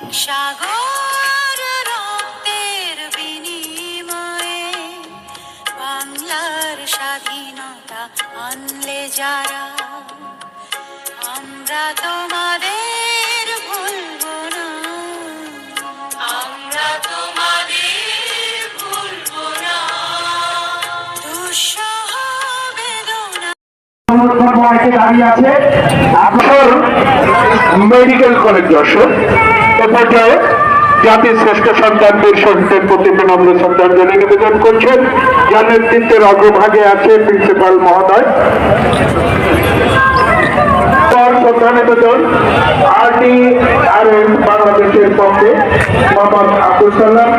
এক সাগর রক্তের বিনিময়ে বাংলার স্বাধীনতা আনলে যারা, আমরা তোমাদের ভুলবো না, আমরা তোমাদের ভুলবো না। দুঃসহ বেদনা দাঁড়িয়ে আছে আপনার মেডিকেল কলেজ যশোর এ পর্যায়ে জাতির শ্রেষ্ঠ সন্তান বীর শহীদদের প্রতি বিনম্র শ্রদ্ধাঞ্জলি নিবেদন করছেন, যার নেতৃত্বের অগ্রভাগে আছে প্রিন্সিপাল মহোদয়। শ্রদ্ধা নিবেদন RTRS বাংলাদেশের পক্ষে মোহাম্মদ আব্দুল সালাম।